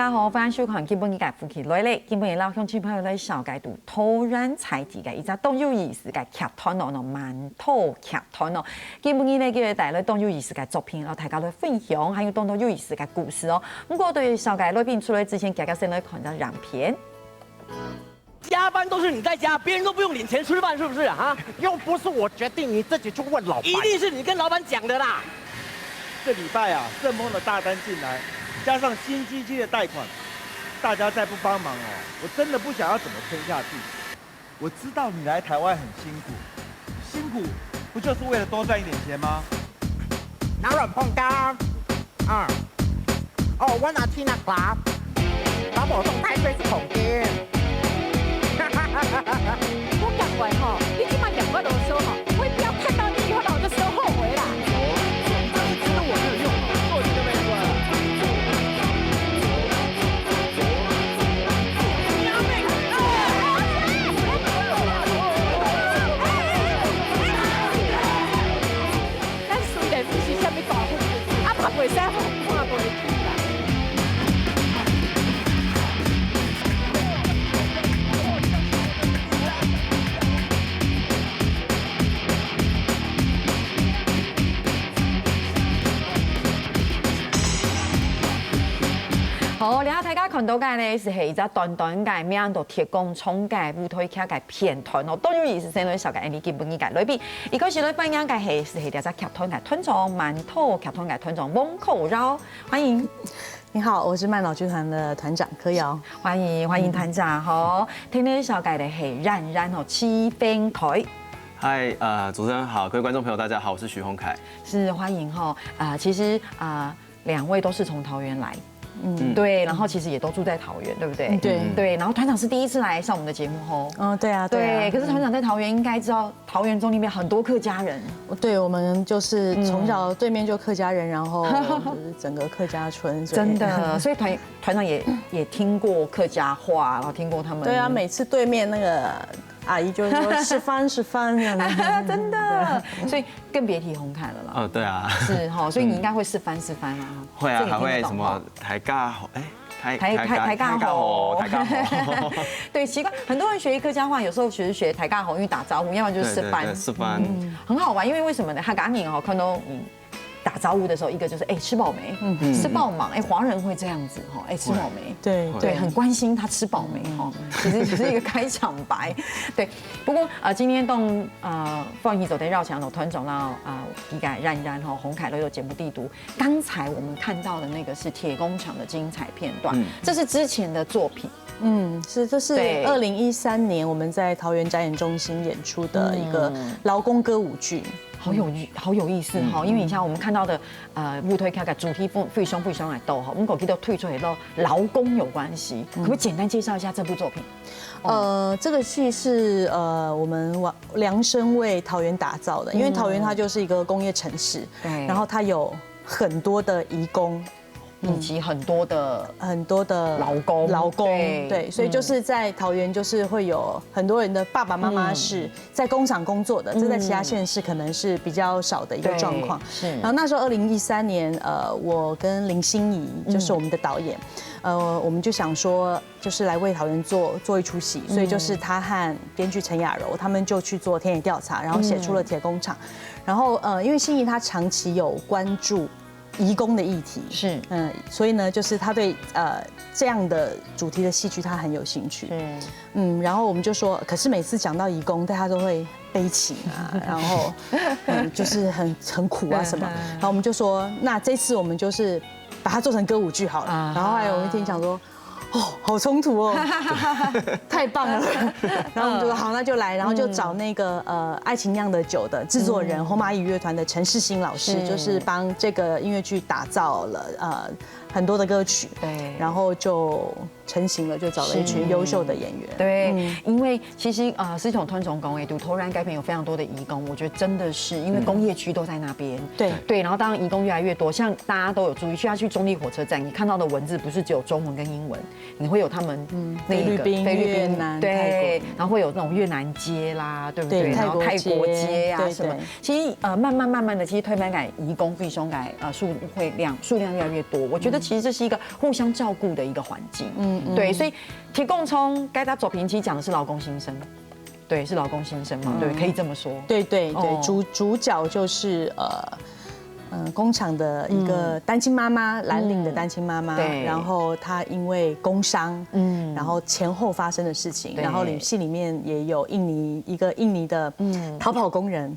家好，欢迎收看基本嘅夫妻來咧。基本嘅老鄉親朋友咧，小解讀土然菜地嘅一隻動有意思嘅劇團哦，饅頭劇團哦。基本嘅咧叫佢帶來動有意思嘅作品，然後大家來分享，還有動有意思嘅故事哦。不過對小解來賓出來之前，大家先來看一下樣片。加班都是你在加，别人都不用領錢吃飯，是不是啊？又不是我決定，你自己去問老闆。一定是你跟老闆講的啦。這禮拜啊，順豐的大單進來，加上新機器的貸款，大家再不幫忙哦，我真的不想要怎麼撐下去。我知道你來台灣很辛苦，辛苦不就是為了多賺一點錢嗎？哪有碰到？我哪天นะครับครับผมต้อง睇ด้วยของเกม我認為你起碼養我老收我不要看到你以後讓我的時候後悔啦。知道我沒有用，做你就沒關了。咱雖然不是什麼大富貴，拍袂使好看袂起啦。好，然後大家看到嘅呢是係一隻短短嘅名到鐵工廠嘅舞台劇嘅片段哦，都有意思先來小嘅你基本嘅裏邊，一個是來分享嘅係一隻劇團嘅團長饅頭劇團嘅團長翁口繞，歡迎。你好，我是慢老劇團的團長柯瑤。歡迎團長好，聽呢小嘅嘅係冉哦七分台。嗨，主持人好，各位觀眾朋友，大家好，我是許宏凱。是歡迎哈，其實兩位都是從桃園來。對，然後其實也都住在桃園，對不對？對，然後團長是第一次來上我們的節目吼。對啊。對，可是團長在桃園應該知道，桃園中那邊很多客家人。對，我們就是從小對面就客家人，然後就是整個客家村。真的，所以團長也聽過客家話，然後聽過他們。對啊，每次對面那個阿姨就說吃飯吃飯這樣。真的，所以更別提紅凱了啦。對啊。是哈，所以你應該會示範啊。會啊，還會什麼台家好，台家好。對，習慣很多人學客家話，有時候學台家好，因為打招呼，要麼就是示範。示範。很好玩，因為為什麼呢？客家人看到打招呼的時候，一個就是吃飽沒，吃飽嗎？華人會這樣子吃飽沒？對，很關心他吃飽沒其實只是一個開場白。對，不過今天當放映走在繞牆的團長啦一個冉洪凱來到節目地圖，剛才我們看到的那個是鐵工廠的精彩片段，這是之前的作品。這是2013年我們在桃園展演中心演出的一個勞工歌舞劇。好有意思哈，因為你像我們看到的舞台劇嘅主題非常來到哈，我們過去都推出嚟到勞工有關係，可不可以簡單介紹一下這部作品？這個戲是我們量身為桃園打造的，因為桃園它就是一個工業城市，然後它有很多的移工。以及很多的勞工，對，所以就是在桃園，就是會有很多人的爸爸媽媽是在工廠工作的，這在其他縣市可能是比較少的一個狀況。然後那時候2013年，我跟林心怡就是我們的導演，我們就想說，就是來為桃園做一出戲，所以就是他和編劇陳雅柔，他們就去做田野調查，然後寫出了鐵工廠。然後因為心怡她長期有關注移工的議題是，所以呢，就是他對這樣的主題的戲劇他很有興趣，然後我們就說，可是每次講到移工，大家都會悲情啊，然後就是很苦啊什麼，然後我們就說，那這次我們就是把它做成歌舞劇好了，然後後來我們一聽講說，好衝突哦，太棒了，然後我們就說好，那就來，然後就找那個愛情釀的酒的製作人紅螞蟻樂團的陳世新老師，就是幫這個音樂劇打造了很多的歌曲，對，然後就成型了，就找了一群優秀的演員。對，因為其實司徒團長講誒，突然改變有非常多的移工，我覺得真的是因為工業區都在那邊，對，然後當然移工越來越多，像大家都有注意，需要去中壢火車站，你看到的文字不是只有中文跟英文，你會有他們那個菲律賓、越南、泰國对，然后会有那种越南街啦，对不对？然后泰国街呀什么，其实慢慢的，其实推翻改移工弟兄改数量越来越多。我觉得其实这是一个互相照顾的一个环境，对，所以提供从该他走平其实讲的是劳工新生。对，是劳工新生嘛？对，可以这么说。对，主角就是工厂的一个单亲妈妈，蓝领的单亲妈妈。对。然后她因为工伤，然后前后发生的事情，然后戏里面也有一个印尼的逃跑工人，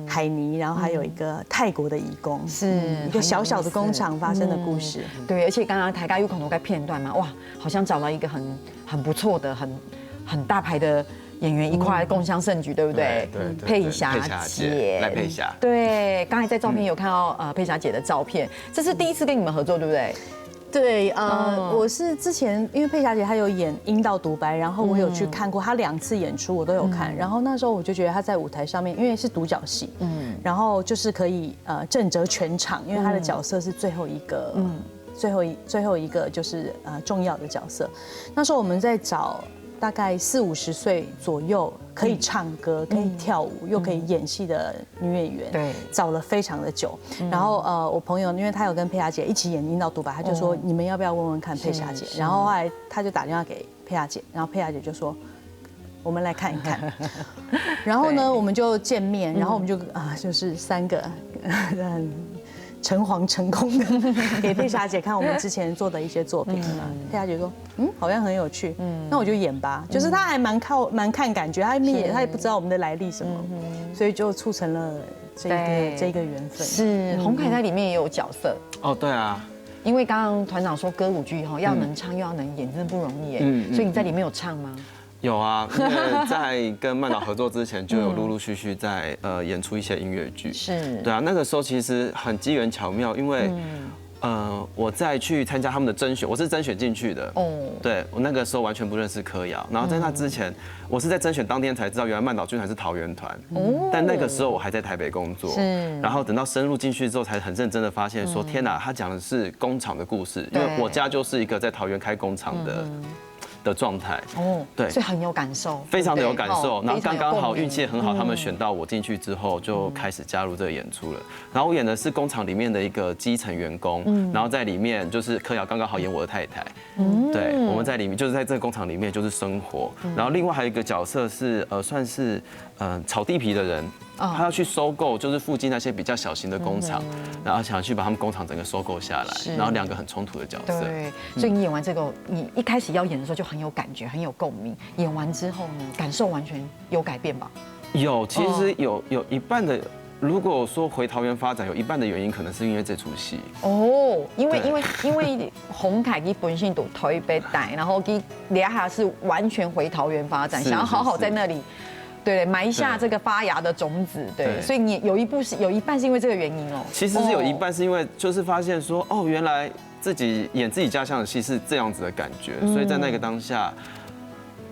海尼，然后还有一个泰国的移工，是一个小小的工厂发生的故事。对，而且刚刚台家有很多个片段嘛，哇，好像找到一个很不错的、很大牌的演员一块共襄盛举，对不对？对，佩霞姐，赖佩霞。对，刚才在照片有看到佩霞姐的照片，这是第一次跟你们合作，对不对？对，我是之前因为佩霞姐她有演《阴道独白》，然后我有去看过她2次演出，我都有看。然后那时候我就觉得她在舞台上面，因为是独角戏，然后就是可以震慑全场，因为她的角色是最后一个，最后一个就是重要的角色。那时候我们在找大概40-50岁左右可以唱歌、可以跳舞又可以演戏的女演员，对，找了非常的久。然后我朋友因为他有跟佩霞姐一起演《阴道独白》，他就说你们要不要问问看佩霞姐？然后后来他就打电话给佩霞姐，然后佩霞姐就说我们来看一看。然后呢，我们就见面，然后我们就就是3个诚惶诚恐的给佩霞姐看我们之前做的一些作品嘛。佩霞姐说，好像很有趣，那我就演吧。就是她还蛮看感觉，她也不知道我们的来历什么，所以就促成了这个缘分。是洪凯在里面也有角色哦，对啊。因为刚刚团长说歌舞剧要能唱又要能演，真的不容易耶。所以你在里面有唱吗？有啊，因为在跟曼岛合作之前，就有陆陆续续在演出一些音乐剧。是，对啊，那个时候其实很机缘巧妙，因为我在去参加他们的甄选，我是甄选进去的。哦，对我那个时候完全不认识柯瑶，然后在那之前，我是在甄选当天才知道，原来曼岛军团是桃园团。哦，但那个时候我还在台北工作。是，然后等到深入进去之后，才很认真的发现说，天哪，他讲的是工厂的故事，因为我家就是一个在桃园开工厂的状态哦，对，所以很有感受，非常的有感受。然后刚刚好运气很好，他们选到我进去之后，就开始加入这个演出了。然后我演的是工厂里面的一个基层员工，然后在里面就是柯瑶刚刚好演我的太太，对，我们在里面就是在这个工厂里面就是生活。然后另外还有一个角色是算是炒地皮的人。他要去收购，就是附近那些比较小型的工厂，然后想去把他们工厂整个收购下来，然后2个很冲突的角色。对，所以你演完这个，你一开始要演的时候就很有感觉，很有共鸣。演完之后呢，感受完全有改变吧？有，其实有一半的。如果说回桃园发展，有一半的原因可能是因为这出戏哦，因为洪凯基本身都台北带，然后给俩下是完全回桃园发展，想要好好在那里。对，埋下这个发芽的种子，对，所以你有一半是因为这个原因哦。其实是有一半是因为就是发现说，原来自己演自己家乡的戏是这样子的感觉，所以在那个当下，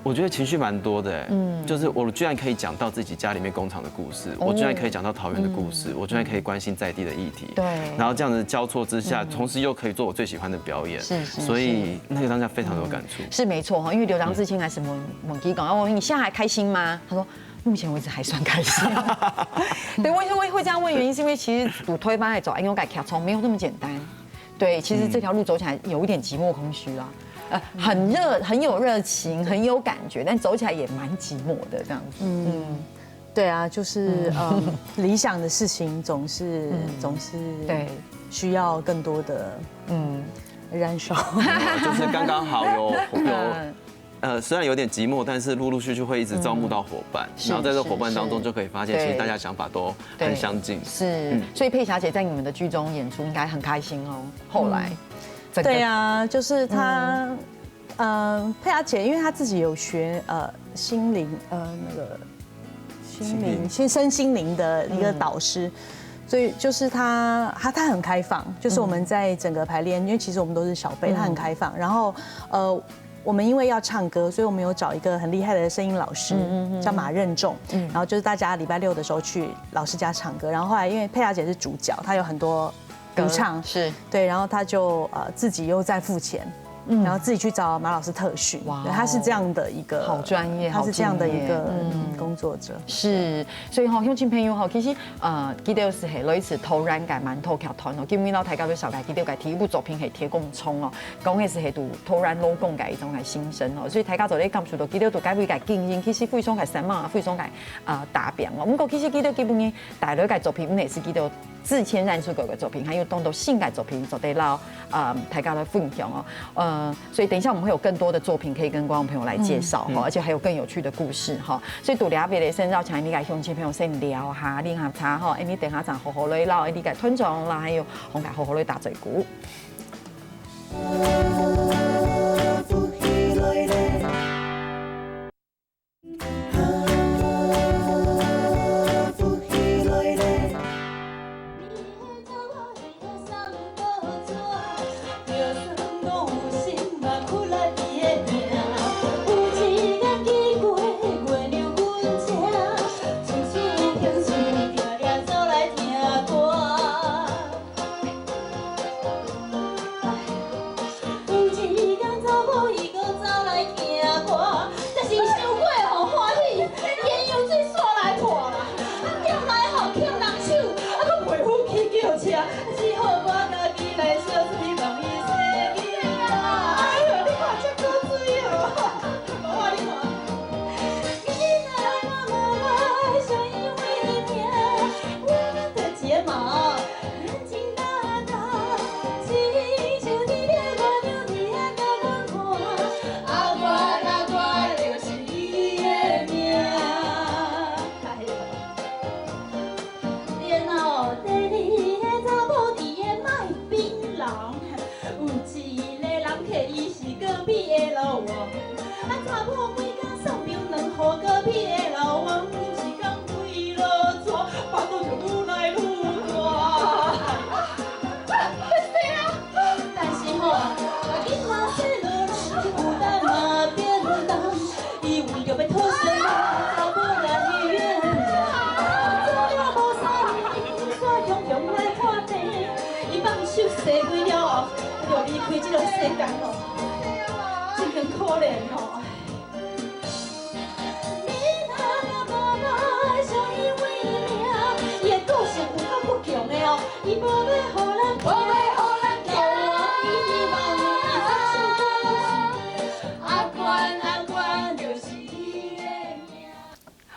我觉得情绪蛮多的，就是我居然可以讲到自己家里面工厂的故事，我居然可以讲到桃园的故事，我居然可以关心在地的议题，对，然后这样子交错之下，同时又可以做我最喜欢的表演，所以那个当下非常有感触。是没错哈，因为刘良志清还是猛基讲，我问你现在还开心吗？他说。目前为止还算开心。对，为什么会这样问？原因是因为其实主推班来走，因为改卡从没有那么简单。对，其实这条路走起来有一点寂寞空虚啦。很有热情，很有感觉，但走起来也蛮寂寞的这样子。对啊，就是理想的事情总是对需要更多的燃烧。就是刚刚好有。虽然有点寂寞，但是陆陆续续会一直招募到伙伴，然后在这伙伴当中就可以发现，其实大家想法都很相近。是，所以佩霞姐在你们的剧中演出应该很开心哦。后来，对啊，就是她，佩霞姐，因为她自己有学心灵身心灵的一个导师。所以就是他很开放，就是我们在整个排练，因为其实我们都是小辈，他很开放。然后我们因为要唱歌，所以我们有找一个很厉害的声音老师，叫马任仲。然后就是大家礼拜6的时候去老师家唱歌。然后后来因为佩霞姐是主角，她有很多独唱，是对，然后她就自己又再付钱，然后自己去找马老师特训。哇，他是这样的一个好专业，他是这样的一个工作者。是，所以哈，乡亲朋友哈，其实记得是系类似突然间馒头剧团哦，今年到大家都小解记得第一部作品系铁公冲哦，讲的是系度突然老公嘅一种嘅心声哦，所以大家做咧感受到记得都改为嘅经营，其实非常嘅闪嘛，非常嘅达标哦。不过其实记得基本嘅大类嘅作品，也是记得自谦染出嘅作品，还有当到性嘅作品做得到大家的分享哦。所以等一下我们会有更多的作品可以跟观众朋友来介绍哈，而且还有更有趣的故事哈。所以杜了别的先绕请你跟乡亲朋友先聊下，喝下茶哈，你等下咱好好来唠，你个吞庄啦，还有红盖好好来打嘴鼓。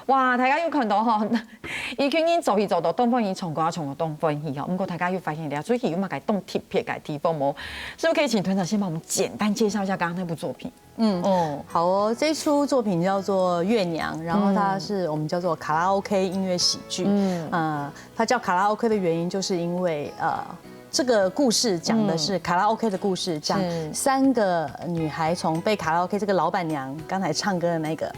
哇！大家有看到吼，伊群因做戏做到东方伊唱歌唱到东方戏吼，不过大家有发现了，最近有嘛改动特别改地方冇？是不是可以请团长先帮我们简单介绍一下刚刚那部作品？好哦，这出作品叫做《月娘》，然后它是我们叫做卡拉 OK 音乐喜剧。它叫卡拉 OK 的原因就是因为这个故事讲的是卡拉 OK 的故事，讲3个女孩从被卡拉 OK 这个老板娘刚才唱歌的那个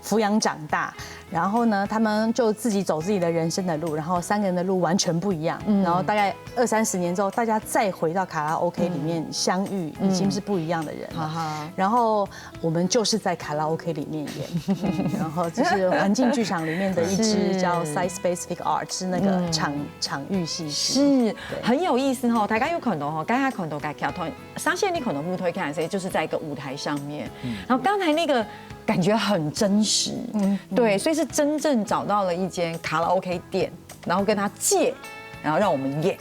抚养长大，然后呢，他们就自己走自己的人生的路，然后3个人的路完全不一样，然后大概20-30年之后，大家再回到卡拉 OK 里面相遇，已经是不一样的人了。然后我们就是在卡拉 OK 里面演，然后这是环境剧场里面的一支叫 Site Specific Art， 是那个场域戏，是很有意思哈。大家有可能哈，刚才看到该跳团，相信你可能不推看谁，就是在一个舞台上面，然后刚才那个感觉很真实，对，所以是真正找到了一间卡拉 OK 店，然后跟他借，然后让我们演，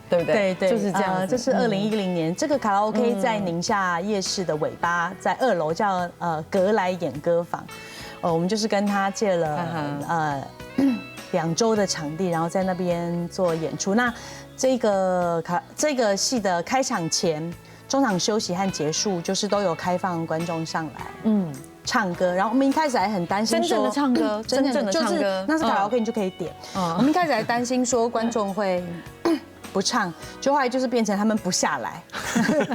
对不对？对，就是这样。这是2010年，这个卡拉 OK 在宁夏夜市的尾巴，在2楼叫格莱演歌坊，我们就是跟他借了2周的场地，然后在那边做演出。那这个戏的开场前、中场休息和结束，就是都有开放观众上来，唱歌。然后我们一开始还很担心说，真正的唱歌，真正的唱歌，那是卡拉 OK 你就可以点。我们一开始还担心说观众会不唱，就后来就是变成他们不下来，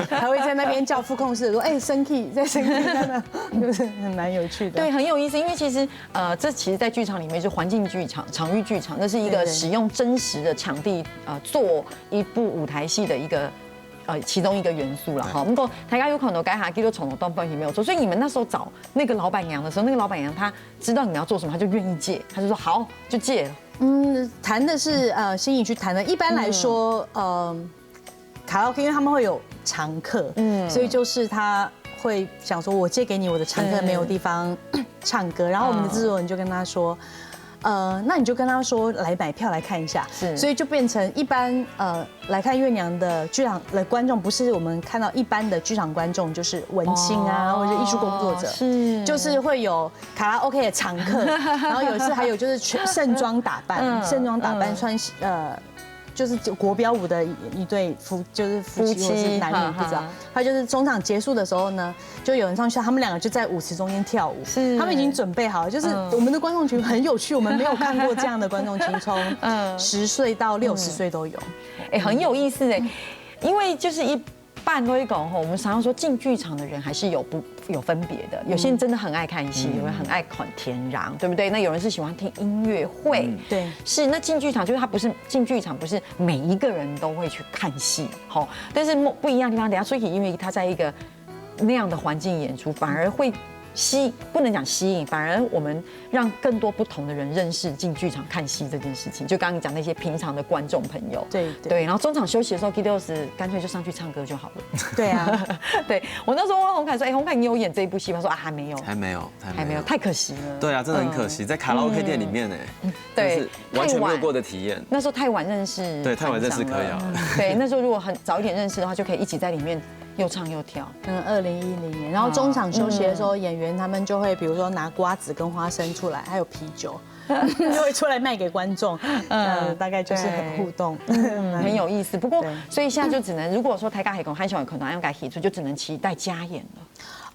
还会在那边叫副控室说，升 key 再升 key， 真的就是很蛮有趣的。对，很有意思，因为其实这其实，在剧场里面是环境剧场、场域剧场，那是一个使用真实的场地做一部舞台戏的一个。其中一个元素了哈，不过大家有可能该下去都从东方也没有做，所以你们那时候找那个老板娘的时候，那个老板娘她知道你们要做什么，她就愿意借，她就说好就借了。谈的是心仪去谈的。一般来说，卡拉 OK 因为他们会有常客，所以就是他会想说，我借给你我的常客没有地方唱歌，然后我们的制作人就跟他说。那你就跟他说来买票来看一下，所以就变成一般来看月娘的剧场的观众，不是我们看到一般的剧场观众，就是文青啊或者艺术工作者，就是会有卡拉 OK 的常客，然后有一次还有就是盛装打扮穿就是国标舞的一对夫妻或是男女不知道，他就是中场结束的时候呢，就有人上去，他们两个就在舞池中间跳舞，他们已经准备好了，就是我们的观众群很有趣，我们没有看过这样的观众群，从10岁到60岁都有，很有意思哎，因为就是一般都会讲吼，我们常常说进剧场的人还是有分别的，有些人真的很爱看戏，有人很爱看天禳，对不对？那有人是喜欢听音乐会，对，是那进剧场就是他不是进剧场，不是每一个人都会去看戏，好，但是不一样的地方，等下所以因为他在一个那样的环境演出，反而会不能讲吸引，反而我们让更多不同的人认识进剧场看戏这件事情。就刚刚讲那些平常的观众朋友，对，然后中场休息的时候 Kidos 干脆就上去唱歌就好了。对啊，对我那时候问洪凯说，洪凯你有演这一部戏吗？说还没有，还没有，太可惜了。对啊，真的很可惜，在卡拉 OK 店里面对，完全没有过的体验。那时候太晚认识，对，太晚认识柯瑶。对，那时候如果很早一点认识的话，就可以一起在里面。又唱又跳，2010年，然后中场休息的时候，演员他们就会比如说拿瓜子跟花生出来，还有啤酒，就会出来卖给观众，大概就是很互动，很有意思。不过，所以现在就只能，如果说台港海空汉小可能要改提出，就只能期待加演了。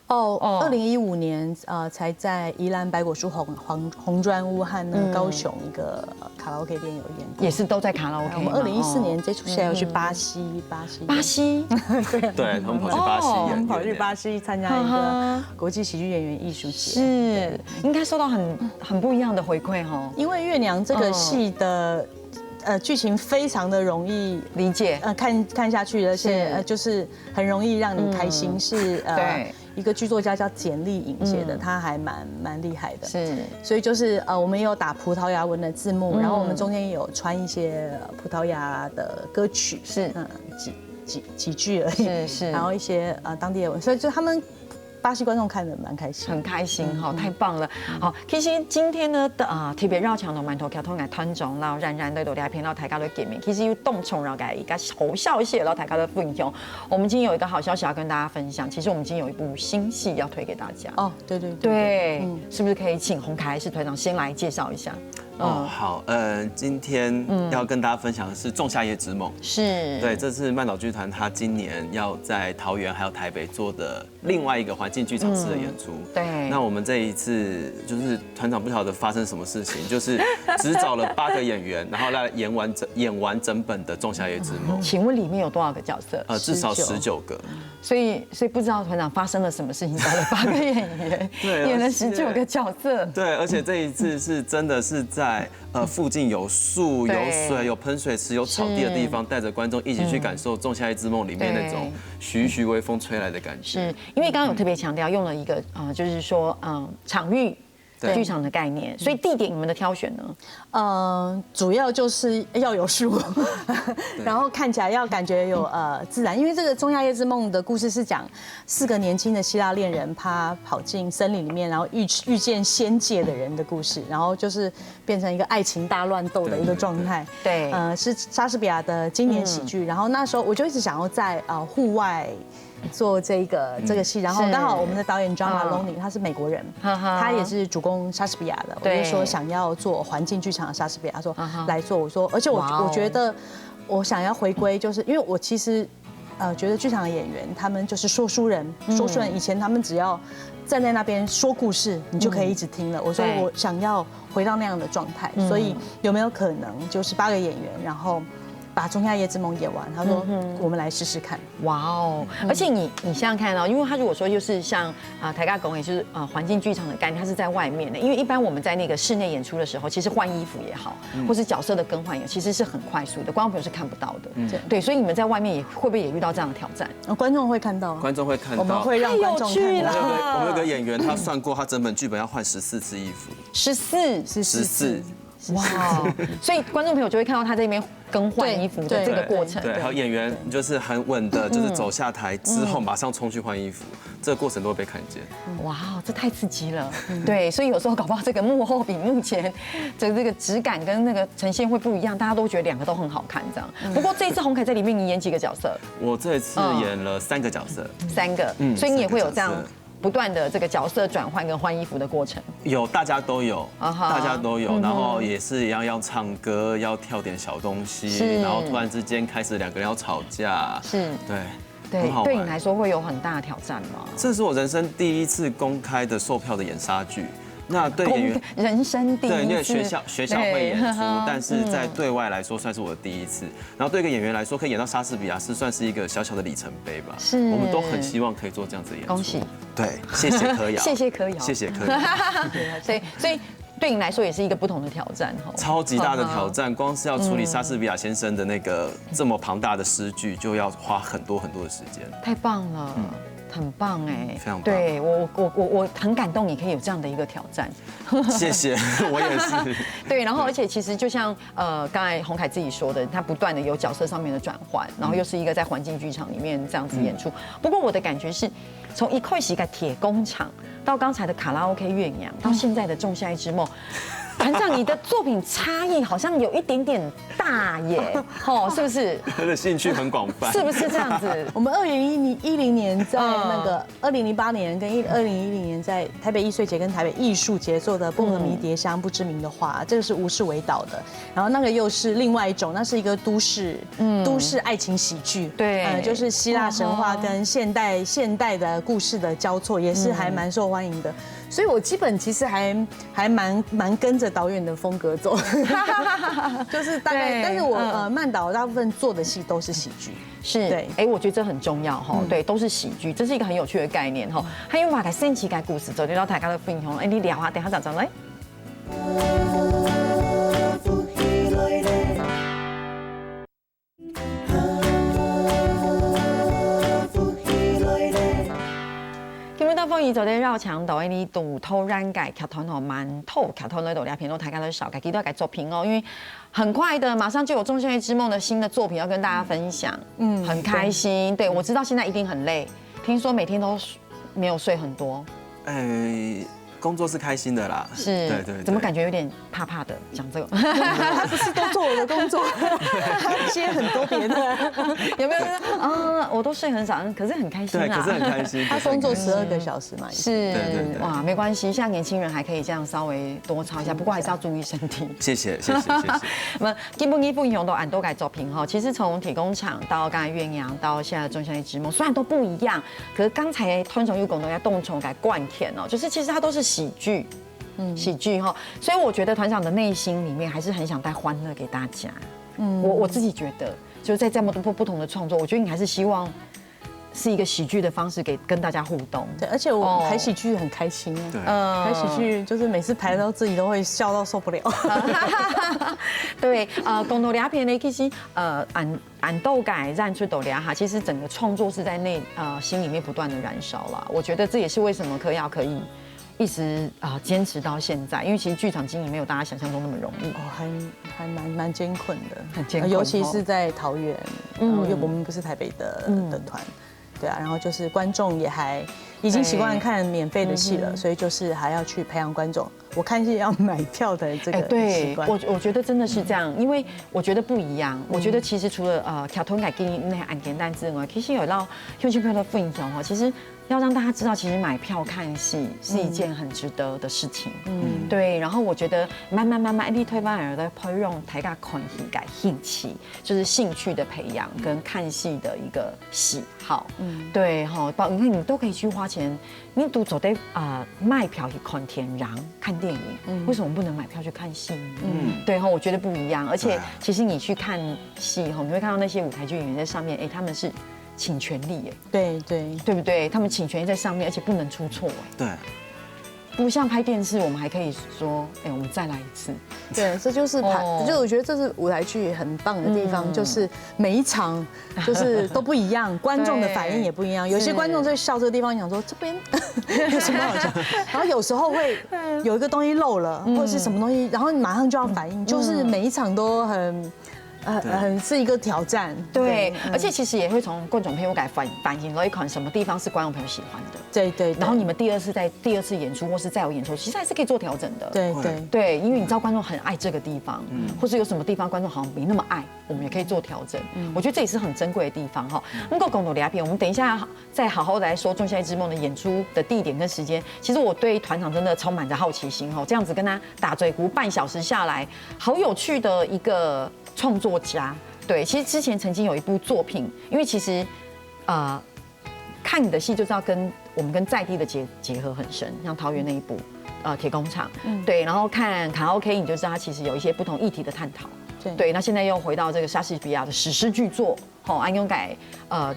2015年才在宜兰百果树红砖屋和那个高雄一个卡拉 OK 店有演过，也是都在卡拉 OK。我们2014年这出戏还有去巴西，对，他们跑去巴西，我们跑去巴西参加一个国际喜剧演员艺术节，是应该受到很不一样的回馈哈。因为月娘这个戏的剧情非常的容易理解，看下去，而且就是很容易让你开心，是一个剧作家叫简丽颖写的，他还蛮厉害的。是，所以就是我们也有打葡萄牙文的字幕，然后我们中间也有穿一些葡萄牙的歌曲，是几句而已，是，然后一些当地的文，所以就他们。巴西观众看得蛮开心，很开心哈，太棒了。好，其實今天呢特別繞場同埋同橋通嘅團眾啦，冉冉對到啲片，然後大家都見面，其實要動從然嘅一個好消息，然後大家都分享。我們今天有一個好消息要跟大家分享，其實我們今天有一部新戲要推給大家。對，是不是可以請洪凱士團長先來介紹一下？好，今天要跟大家分享的是《仲夏夜之夢》，是对，这是慢岛剧团他今年要在桃园还有台北做的另外一个环境剧场式的演出。对，那我们这一次就是团长不晓得发生什么事情，就是只找了8个演员，然后来演完整本的《仲夏夜之夢》。请问里面有多少个角色？至少19个。所以不知道团长发生了什么事情，找了8个演员，演了19个角色。对，而且这一次是真的是在附近有树、有水、有喷水池、有草地的地方，带着观众一起去感受《仲夏夜之夢》里面那种徐徐微风吹来的感觉。是因为刚刚有特别强调用了一个就是说场域。剧场的概念，所以地点你们的挑选呢？主要就是要有树，然后看起来要感觉有自然，因为这个《仲夏夜之夢》的故事是讲4个年轻的希腊恋人，他跑进森林里面，然后遇见仙界的人的故事，然后就是变成一个爱情大乱斗的一个状态。对，是莎士比亚的经典喜剧。然后那时候我就一直想要在户外。做这个戏，然后刚好我们的导演 John Maloney 他是美国人，他也是主攻莎士比亚的，我就说想要做环境剧场的莎士比亚，说来做，我说，而且我觉得我想要回归，就是因为我其实觉得剧场的演员他们就是说书人，以前他们只要站在那边说故事，你就可以一直听了。我说我想要回到那样的状态，所以有没有可能就是8个演员，然后把《仲夏夜之夢》演完，他说我们来试试看。哇哦！而且你想想看哦，因为他如果说就是像台大拱，也就是环境剧场的概念，它是在外面的。因为一般我们在那个室内演出的时候，其实换衣服也好，或是角色的更换也其实是很快速的，观众朋友是看不到的。对，所以你们在外面也会不会也遇到这样的挑战？观众会看到，观众会看到，我们会让观众看到。我们有个演员，他算过，他整本剧本要换14次衣服。14。14。哇！所以观众朋友就会看到他在那边更换衣服的这个过程。对，还有演员就是很稳的，就是走下台之后马上冲去换衣服，这个过程都会被看见。哇，这太刺激了。对，所以有时候搞不好这个幕后比幕前这个质感跟那个呈现会不一样，大家都觉得两个都很好看这样。不过这一次洪凯在里面你演几个角色？我这次演了3个角色，3个，所以你也会有这样不断的这个角色转换跟换衣服的过程。有，大家都有，大家都有，然后也是一样要唱歌，要跳点小东西，然后突然之间开始2个人要吵架，是，对。对你来说会有很大的挑战吗？这是我人生第一次公开的售票的演莎剧。那对演员人生第一次，对，因为学校会演出，但是在对外来说算是我的第一次。然后对一个演员来说，可以演到莎士比亚是算是一个小小的里程碑吧。是，我们都很希望可以做这样子的演出。恭喜！对，谢谢柯瑶，谢谢柯瑶，谢谢柯瑶。所以对你来说也是一个不同的挑战哈。超级大的挑战，光是要处理莎士比亚先生的那个这么庞大的诗句，就要花很多的时间。太棒了。很棒哎，非常棒。对我很感动，你可以有这样的一个挑战。谢谢，我也是。对，然后而且其实就像刚才洪凯自己说的，他不断的有角色上面的转换，然后又是一个在环境剧场里面这样子演出。不过我的感觉是，从一块洗个铁工厂到刚才的卡拉 OK 岳阳，到现在的仲夏夜之梦。团长，你的作品差异好像有一点点大耶，哦，是不是？他的兴趣很广泛，是不是这样子？我们2010年在那个2008年跟2010年在台北艺术节跟台北艺术节做的《薄荷迷迭香不知名的花》，这个是吴世伟导的，然后那个又是另外一种，那是一个都市爱情喜剧，对，就是希腊神话跟现代的故事的交错，也是还蛮受欢迎的。所以我基本其实还蛮跟着导演的风格走，就是大概，但是我曼导大部分做的戏都是喜剧，是，对，哎，我觉得这很重要哈，对，都是喜剧，这是一个很有趣的概念哈。还有马台升级改故事，走到大家的分享，哎，你聊啊，等下讲来。风雨走在绕墙岛，你赌偷然改卡团哦，蛮透卡团那斗两片都抬开了少，改几段改作品哦，因为很快的，马上就有仲夏夜之梦的新的作品要跟大家分享，很开心。对，我知道现在一定很累，听说每天都没有睡很多。工作是开心的啦，是，对，怎么感觉有点怕怕的讲这个？他不是都做我的工作，他接很多别的，有没有？我都睡很少，可是很开心啊。对，可是很开心。他工作12个小时嘛，是，哇，没关系，像年轻人还可以这样稍微多操一下，不过还是要注意身体。谢谢。那么基本衣服用都按都改作品哈，其实从铁工厂到刚才鸳鸯到现在的仲夏夜之梦，虽然都不一样，可是刚才吞虫又拱都要动虫改灌田哦，就是其实它都是喜剧，喜剧哈，所以我觉得团长的内心里面还是很想带欢乐给大家。我自己觉得，就是在这么多不同的创作，我觉得你还是希望是一个喜剧的方式跟大家互动。对，而且我排喜剧很开心。对，排喜剧就是每次排到自己都会笑到受不了。对，公豆俩片呢，其实俺豆改让出豆俩哈，其实整个创作是在心里面不断的燃烧啦。我觉得这也是为什么柯瑶可以一直坚持到现在，因为其实剧场经营没有大家想象中那么容易。还蛮艰困的，很艰困，尤其是在桃园，因为我们不是台北的团。对啊，然后就是观众也还已经习惯看免费的戏了，所以就是还要去培养观众。我看戏要买票的这个习惯，我觉得真的是这样，因为我觉得不一样。我觉得其实除了调通改给那案件单之外，其实有让休息票的付影响哈，其实要让大家知道，其实买票看戏是一件很值得的事情。对。然后我觉得慢慢你推翻而的培养大家看戏改兴趣，就是兴趣的培养跟看戏的一个喜好。对哈，你看你都可以去花钱，你都走在卖票去看天然看电影，为什么不能买票去看戏呢？对哈，我觉得不一样。而且其实你去看戏哈，你会看到那些舞台剧演员在上面，他们是请全力对不对？他们请全力在上面，而且不能出错对，不像拍电视，我们还可以说，我们再来一次。对，这就是就我觉得这是舞台剧很棒的地方，就是每一场就是都不一样，观众的反应也不一样。有些观众在笑这个地方，想说这边有什么好笑，然后有时候会有一个东西漏了，或者是什么东西，然后你马上就要反应，就是每一场都是一个挑战。对，而且其实也会从各种朋友改反映了一款什么地方是观众朋友喜欢的。对。然后你们第二次演出或是再有演出，其实还是可以做调整的。对，因为你知道观众很爱这个地方，或是有什么地方观众好像没那么爱，我们也可以做调整。我觉得这也是很珍贵的地方哈。能够共同聊片，我们等一下再好好的来说《仲夏夜之梦》的演出的地点跟时间。其实我对团长真的充满着好奇心哈，这样子跟他打嘴鼓半小时下来，好有趣的一个创作家。对，其实之前曾经有一部作品，因为其实看你的戏就知道我们跟在地的结合很深，像桃园那一部铁工厂，对，然后看卡拉 OK 你就知道它其实有一些不同议题的探讨。对，那现在又回到这个莎士比亚的史诗巨作，安庸改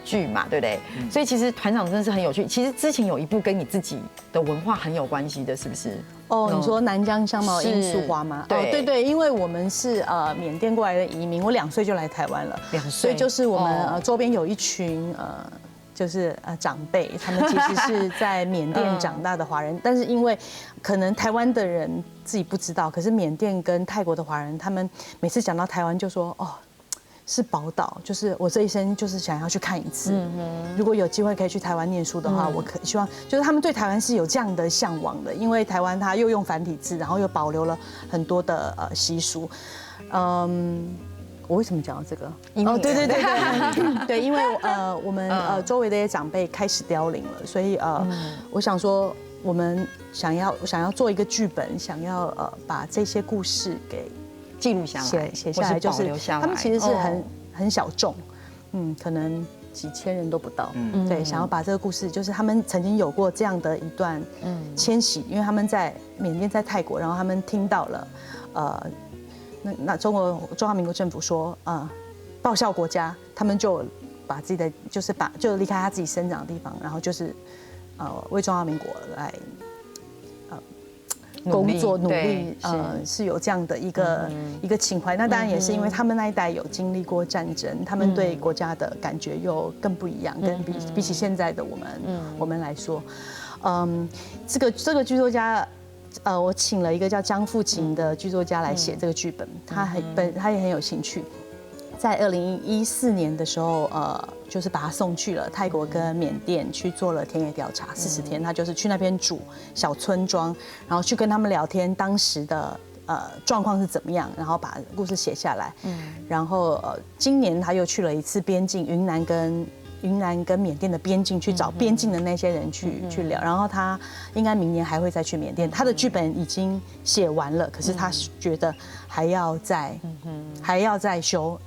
剧嘛，对不对？所以其实团长真的是很有趣。其实之前有一部跟你自己的文化很有关系的，是不是？你说南疆香茅罂粟花吗？对，因为我们是缅甸过来的移民，我2岁就来台湾了，2岁，所以就是我们周边有一群就是长辈，他们其实是在缅甸长大的华人，但是因为可能台湾的人自己不知道，可是缅甸跟泰国的华人，他们每次讲到台湾就说是宝岛，就是我这一生就是想要去看一次。如果有机会可以去台湾念书的话，我希望就是他们对台湾是有这样的向往的，因为台湾它又用繁体字，然后又保留了很多的习俗。我为什么讲到这个？对，因为我们周围的一些长辈开始凋零了，所以我想说，我们想要做一个剧本，想要把这些故事给记录下来，写下来，就是他们其实是很小众，可能几千人都不到，对，想要把这个故事，就是他们曾经有过这样的一段迁徙，因为他们在缅甸、在泰国，然后他们听到了那中华民国政府说报效国家，他们就把自己的就离开他自己生长的地方，然后就是为中华民国来工作努力，是有这样的一个情怀。那当然也是因为他们那一代有经历过战争，他们对国家的感觉又更不一样，跟比起现在的我们来说，这个剧作家。我请了一个叫江富琴的剧作家来写这个剧本，他也很有兴趣。在2014年的时候，就是把他送去了泰国跟缅甸去做了田野调查，40天，他就是去那边住小村庄，然后去跟他们聊天，当时的状况是怎么样，然后把故事写下来。然后今年他又去了一次边境，云南跟缅甸的边境去找边境的那些人去聊，然后他应该明年还会再去缅甸。他的剧本已经写完了，可是他觉得还要再修。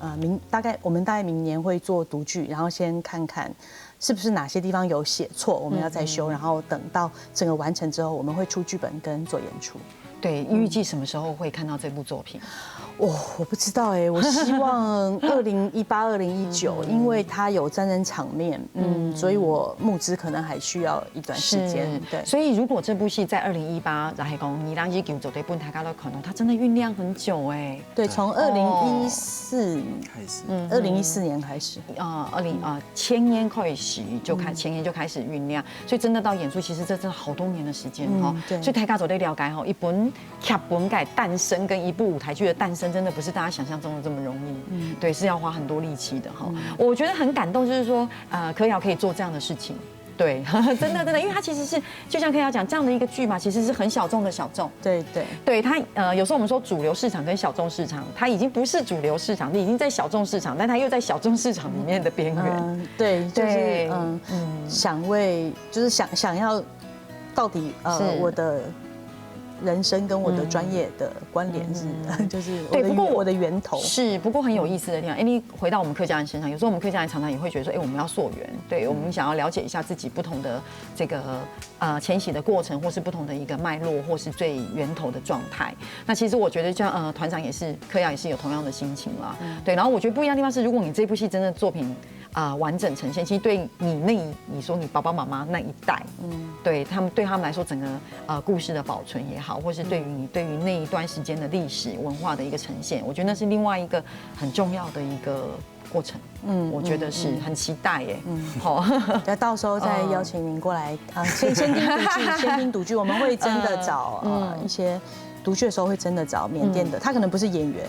我们大概明年会做读剧，然后先看看是不是哪些地方有写错，我们要再修，然后等到整个完成之后，我们会出剧本跟做演出。对，预计什么时候会看到这部作品？我不知道我希望2018、2019，因为它有战争场面，所以我募资可能还需要一段时间。对，所以如果这部戏在2018，然后讲你让19走对本台高的可能，它真的酝酿很久对，从2014年开始，前年开始就开始酝酿，所以真的到演出，其实这真的好多年的时间所以台高走对了解一本剧本改诞生跟一部舞台剧的诞生。真的不是大家想象中的这么容易，对，是要花很多力气的我觉得很感动，就是说，柯瑶可以做这样的事情，对，真的，因为它其实是就像柯瑶讲这样的一个剧嘛，其实是很小众的小众，对，它有时候我们说主流市场跟小众市场，它已经不是主流市场，已经在小众市场，但它又在小众市场里面的边缘，对，就是想要到底我的。人生跟我的专业的关联是，就是我的源头是。不过很有意思的地方，你回到我们客家人身上，有时候我们客家人常常也会觉得说，我们要溯源，对我们想要了解一下自己不同的这个迁徙的过程，或是不同的一个脉络，或是最源头的状态。那其实我觉得像团长也是，柯瑶也是有同样的心情啦，对。然后我觉得不一样的地方是，如果你这部戏真的作品。完整呈现，其实对你说你爸爸妈妈那一代，对他们来说，整个故事的保存也好，或是对于那一段时间的历史文化的一个呈现，我觉得那是另外一个很重要的一个过程。我觉得是很期待好，那到时候再邀请您过来先听读剧，我们会真的找一些读剧的时候会真的找缅甸的，他可能不是演员，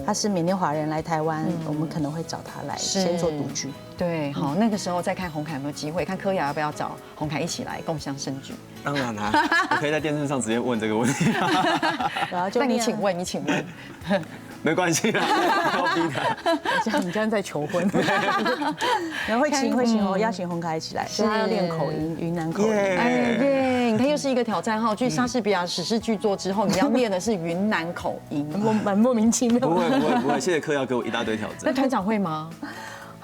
他是缅甸华人来台湾，我们可能会找他来先做读剧。对，好，那个时候再看洪凯有没有机会，看柯雅要不要找洪凯一起来共襄盛举。当然啦，我可以在电视上直接问这个问题。那你请问，没关系啦，不要逼他。你这样在求婚，然后会请邀请洪凯一起来，所以他要练口音，云南口音。哎耶，你看又是一个挑战哈。继莎士比亚史诗巨作之后，你要练的是云南口音，蛮莫名其妙。不会，谢谢柯要给我一大堆挑战。那团长会吗？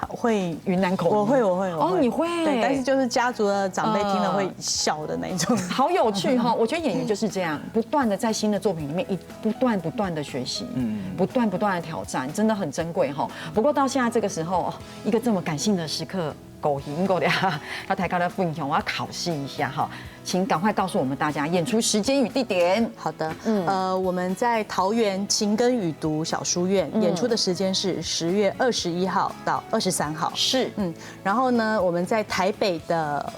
会云南口音，我会。哦，你会？对，但是就是家族的长辈听了会笑的那种。好有趣哈！我觉得演员就是这样，不断的在新的作品里面不断的学习，不断的挑战，真的很珍贵哈。不过到现在这个时候，一个这么感性的时刻，狗赢狗的，要抬高的分享，我要考试一下哈。请赶快告诉我们大家演出时间与地点。好的，我们在桃园晴耕雨读小书院演出的时间是10月21号到23号。是，然后呢，我们在台北的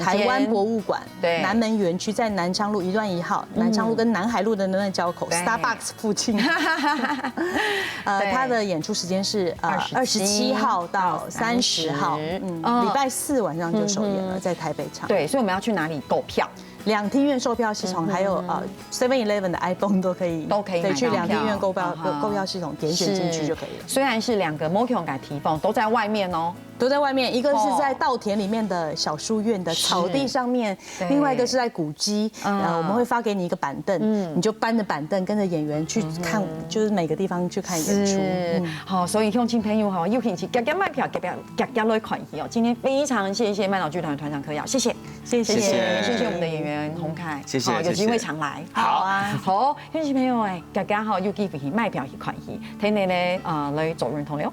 台湾博物馆南门园区，在南昌路1段1号，南昌路跟南海路的那交口 Starbucks 附近。他的演出时间是27号到30号，礼拜4晚上就首演了，在台北场。对，所以我们要去哪里购票？2厅院售票系统，还有7-Eleven 的 iPhone 都可以对，去2厅院购票系统点选进去就可以了。虽然是2个 Mokion 改提供都在外面哦。都在外面，一个是在稻田里面的小书院的草地上面，另外一个是在古迹。我们会发给你一个板凳，你就搬着板凳跟着演员去看，就是每个地方去看演出。好，所以乡亲朋友哈，又可以去夹夹卖票，夹来看戏哦。今天非常谢谢麦岛剧团的团长柯瑶，谢谢我们的演员洪凯，谢谢，有机会常来。好啊，好，乡亲朋友哎，夹好又可以去卖票去看戏，睇你咧来做认同了。